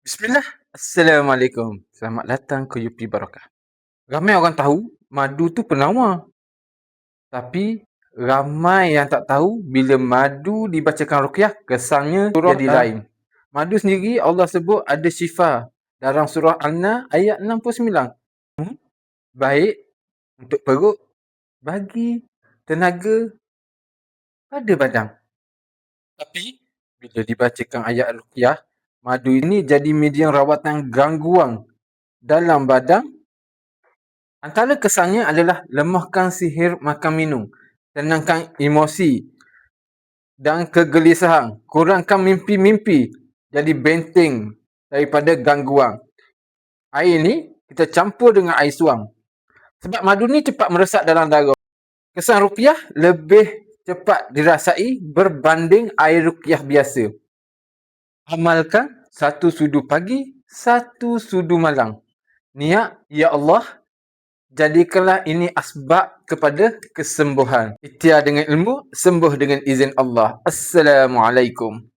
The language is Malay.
Bismillah. Assalamualaikum. Selamat datang ke UP Barakah. Ramai orang tahu madu tu penawar. Tapi ramai yang tak tahu bila madu dibacakan ruqyah, kesannya jadi lain. Madu sendiri Allah sebut ada syifa dalam surah An-Nahl ayat 69. Baik untuk perut, bagi tenaga pada badan. Tapi bila dibacakan ayat ruqyah, madu ini jadi medium rawatan gangguan dalam badan. Antara kesannya adalah lemahkan sihir makan minum, tenangkan emosi dan kegelisahan, kurangkan mimpi-mimpi, jadi benteng daripada gangguan. Air ni kita campur dengan air suam. Sebab madu ni cepat meresap dalam darah. Kesan ruqyah lebih cepat dirasai berbanding air ruqyah biasa. Amalkan 1 sudu pagi, 1 sudu malam. Niat, ya Allah, jadikanlah ini asbab kepada kesembuhan. Ikhtiar dengan ilmu, sembuh dengan izin Allah. Assalamualaikum.